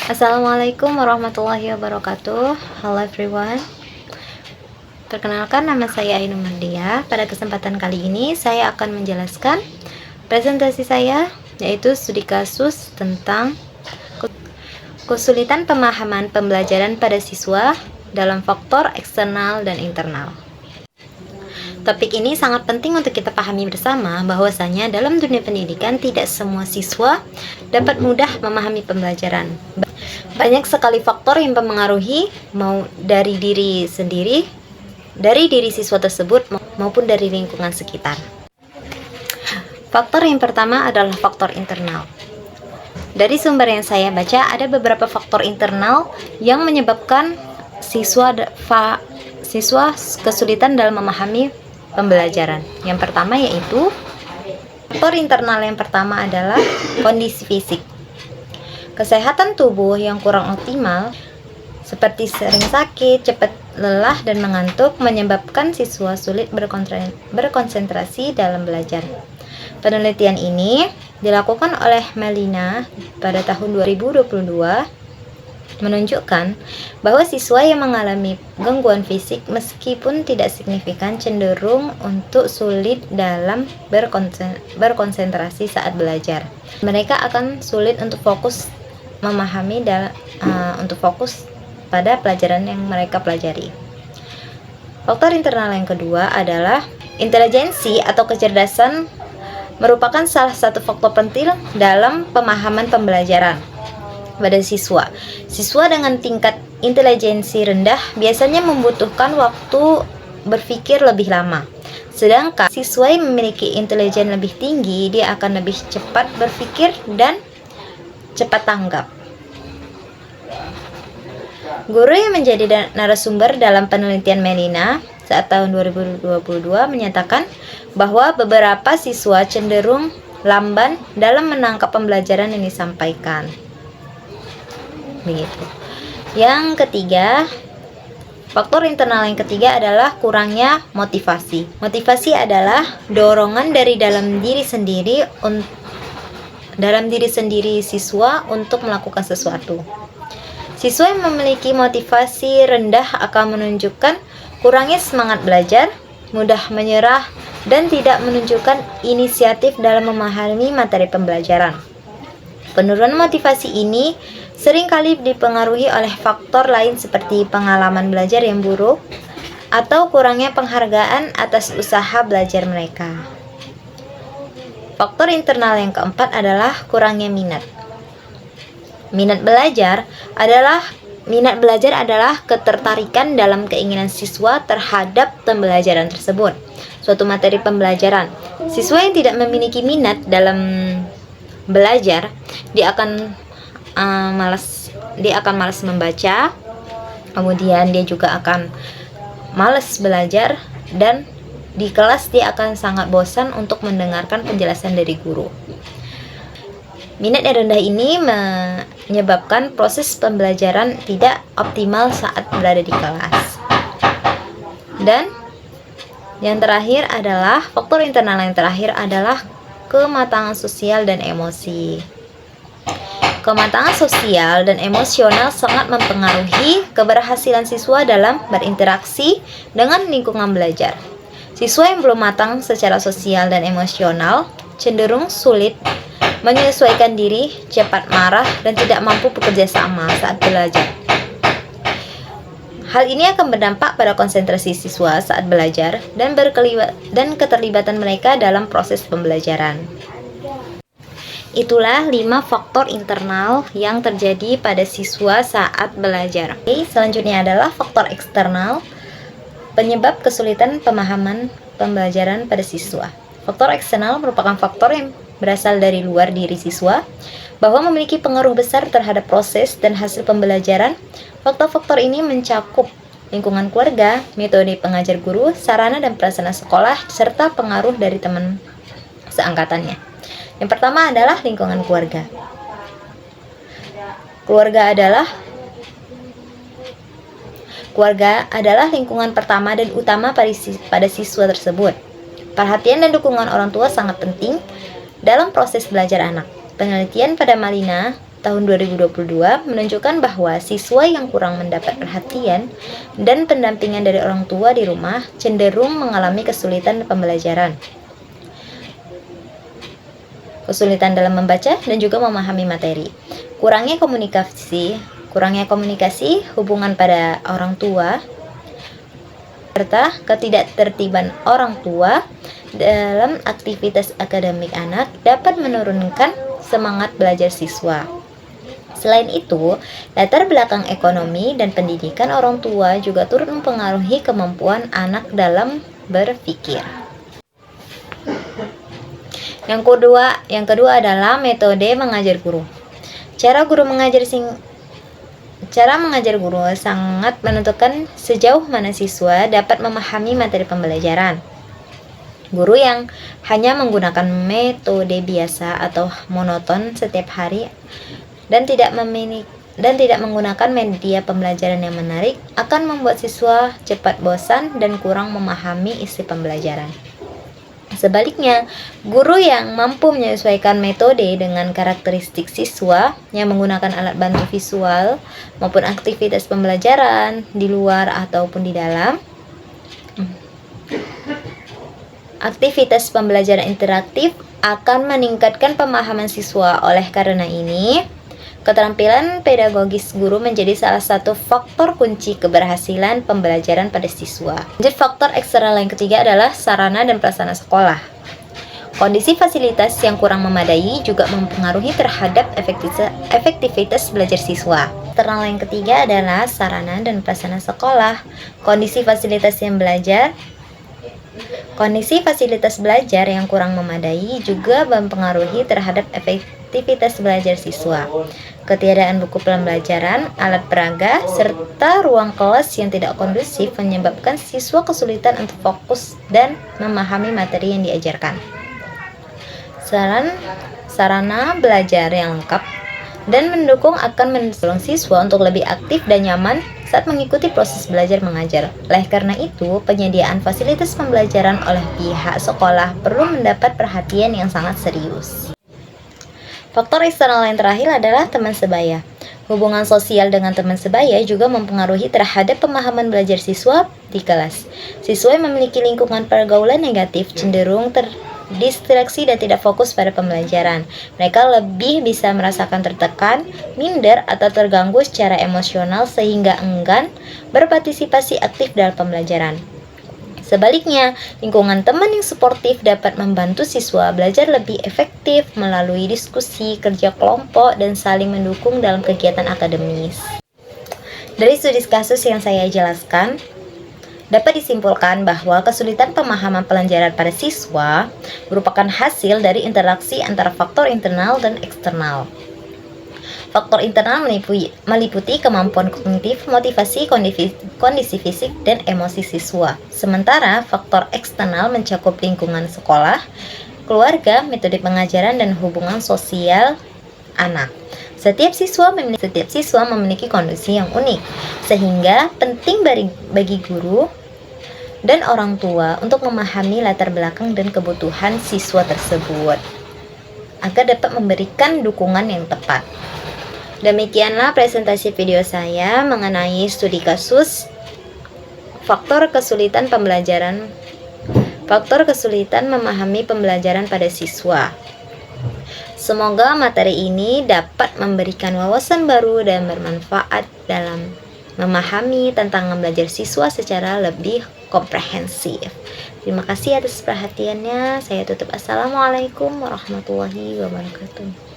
Assalamualaikum warahmatullahi wabarakatuh. Hello everyone. Perkenalkan, nama saya Ainun Mardia. Pada kesempatan kali ini saya akan menjelaskan presentasi saya, yaitu studi kasus tentang kesulitan pemahaman pembelajaran pada siswa dalam faktor eksternal dan internal. Topik ini sangat penting untuk kita pahami bersama bahwasanya dalam dunia pendidikan tidak semua siswa dapat mudah memahami pembelajaran. Banyak sekali faktor yang mempengaruhi, mau dari diri sendiri, dari diri siswa tersebut maupun dari lingkungan sekitar. Faktor yang pertama adalah faktor internal. Dari sumber yang saya baca, ada beberapa faktor internal yang menyebabkan siswa kesulitan dalam memahami pembelajaran. Yang pertama yaitu faktor internal yang pertama adalah kondisi fisik. Kesehatan tubuh yang kurang optimal seperti sering sakit, cepat lelah dan mengantuk menyebabkan siswa sulit berkonsentrasi dalam belajar. Penelitian ini dilakukan oleh Melina pada tahun 2022 menunjukkan bahwa siswa yang mengalami gangguan fisik meskipun tidak signifikan cenderung untuk sulit dalam berkonsentrasi saat belajar. Mereka akan sulit untuk fokus memahami untuk fokus pada pelajaran yang mereka pelajari. Faktor internal yang kedua adalah intelijensi atau kecerdasan merupakan salah satu faktor penting dalam pemahaman pembelajaran pada siswa. Siswa dengan tingkat intelijensi rendah biasanya membutuhkan waktu berpikir lebih lama. Sedangkan siswa yang memiliki intelijen lebih tinggi, dia akan lebih cepat berpikir dan cepat tanggap. Guru yang menjadi narasumber dalam penelitian Melina saat tahun 2022 menyatakan bahwa beberapa siswa cenderung lamban dalam menangkap pembelajaran yang disampaikan. Begitu. Yang ketiga, faktor internal yang ketiga adalah kurangnya motivasi. Motivasi adalah dorongan dari dalam diri sendiri siswa untuk melakukan sesuatu. Siswa yang memiliki motivasi rendah akan menunjukkan kurangnya semangat belajar, mudah menyerah, dan tidak menunjukkan inisiatif dalam memahami materi pembelajaran. Penurunan motivasi ini seringkali dipengaruhi oleh faktor lain seperti pengalaman belajar yang buruk atau kurangnya penghargaan atas usaha belajar mereka. Faktor internal yang keempat adalah kurangnya minat. Minat belajar adalah ketertarikan dalam keinginan siswa terhadap pembelajaran tersebut. Suatu materi pembelajaran. Siswa yang tidak memiliki minat dalam belajar, dia akan malas membaca, kemudian dia juga akan malas belajar, dan di kelas dia akan sangat bosan untuk mendengarkan penjelasan dari guru. Minat yang rendah ini menyebabkan proses pembelajaran tidak optimal saat berada di kelas. Dan yang terakhir adalah faktor internal yang terakhir adalah kematangan sosial dan emosi. Kematangan sosial dan emosional sangat mempengaruhi keberhasilan siswa dalam berinteraksi dengan lingkungan belajar. Siswa yang belum matang secara sosial dan emosional cenderung sulit menyesuaikan diri, cepat marah, dan tidak mampu bekerja sama saat belajar. Hal ini akan berdampak pada konsentrasi siswa saat belajar dan keterlibatan mereka dalam proses pembelajaran. Itulah 5 faktor internal yang terjadi pada siswa saat belajar. Selanjutnya adalah faktor eksternal, penyebab kesulitan pemahaman pembelajaran pada siswa. Faktor eksternal merupakan faktor yang berasal dari luar diri siswa, bahwa memiliki pengaruh besar terhadap proses dan hasil pembelajaran. Faktor-faktor ini mencakup lingkungan keluarga, metode pengajar guru, sarana dan prasarana sekolah, serta pengaruh dari teman seangkatannya. Yang pertama adalah lingkungan keluarga. Keluarga adalah lingkungan pertama dan utama pada siswa tersebut. Perhatian dan dukungan orang tua sangat penting dalam proses belajar anak. Penelitian pada Melina tahun 2022 menunjukkan bahwa siswa yang kurang mendapat perhatian dan pendampingan dari orang tua di rumah cenderung mengalami kesulitan pembelajaran, kesulitan dalam membaca dan juga memahami materi. Kurangnya komunikasi, hubungan pada orang tua, serta ketidaktertiban orang tua dalam aktivitas akademik anak dapat menurunkan semangat belajar siswa. Selain itu, latar belakang ekonomi dan pendidikan orang tua juga turut mempengaruhi kemampuan anak dalam berpikir. Yang kedua adalah metode mengajar guru. Cara mengajar guru sangat menentukan sejauh mana siswa dapat memahami materi pembelajaran. Guru yang hanya menggunakan metode biasa atau monoton setiap hari dan tidak menggunakan media pembelajaran yang menarik akan membuat siswa cepat bosan dan kurang memahami isi pembelajaran. Sebaliknya, guru yang mampu menyesuaikan metode dengan karakteristik siswa yang menggunakan alat bantu visual maupun aktivitas pembelajaran di luar ataupun di dalam, aktivitas pembelajaran interaktif akan meningkatkan pemahaman siswa. Oleh karena ini, keterampilan pedagogis guru menjadi salah satu faktor kunci keberhasilan pembelajaran pada siswa. Lanjut, faktor eksternal yang ketiga adalah sarana dan prasarana sekolah. Kondisi fasilitas yang kurang memadai juga mempengaruhi terhadap efektivitas belajar siswa. Eksternal yang ketiga adalah sarana dan prasarana sekolah. Kondisi fasilitas belajar yang kurang memadai juga mempengaruhi terhadap aktivitas belajar siswa. Ketiadaan buku pembelajaran, alat peraga, serta ruang kelas yang tidak kondusif menyebabkan siswa kesulitan untuk fokus dan memahami materi yang diajarkan. Sarana belajar yang lengkap dan mendukung akan mendorong siswa untuk lebih aktif dan nyaman saat mengikuti proses belajar mengajar. Oleh karena itu, penyediaan fasilitas pembelajaran oleh pihak sekolah perlu mendapat perhatian yang sangat serius. Faktor eksternal yang terakhir adalah teman sebaya. Hubungan sosial dengan teman sebaya juga mempengaruhi terhadap pemahaman belajar siswa di kelas. Siswa yang memiliki lingkungan pergaulan negatif cenderung terdistraksi dan tidak fokus pada pembelajaran. Mereka lebih bisa merasakan tertekan, minder, atau terganggu secara emosional sehingga enggan berpartisipasi aktif dalam pembelajaran. Sebaliknya, lingkungan teman yang suportif dapat membantu siswa belajar lebih efektif melalui diskusi, kerja kelompok, dan saling mendukung dalam kegiatan akademis. Dari studi kasus yang saya jelaskan, dapat disimpulkan bahwa kesulitan pemahaman pelajaran pada siswa merupakan hasil dari interaksi antara faktor internal dan eksternal. Faktor internal meliputi kemampuan kognitif, motivasi, kondisi fisik, dan emosi siswa. Sementara faktor eksternal mencakup lingkungan sekolah, keluarga, metode pengajaran, dan hubungan sosial anak. Setiap siswa memiliki kondisi yang unik, sehingga penting bagi guru dan orang tua untuk memahami latar belakang dan kebutuhan siswa tersebut agar dapat memberikan dukungan yang tepat. Demikianlah presentasi video saya mengenai studi kasus faktor kesulitan memahami pembelajaran pada siswa. Semoga materi ini dapat memberikan wawasan baru dan bermanfaat dalam memahami tantangan belajar siswa secara lebih komprehensif. Terima kasih atas perhatiannya. Saya tutup. Assalamualaikum warahmatullahi wabarakatuh.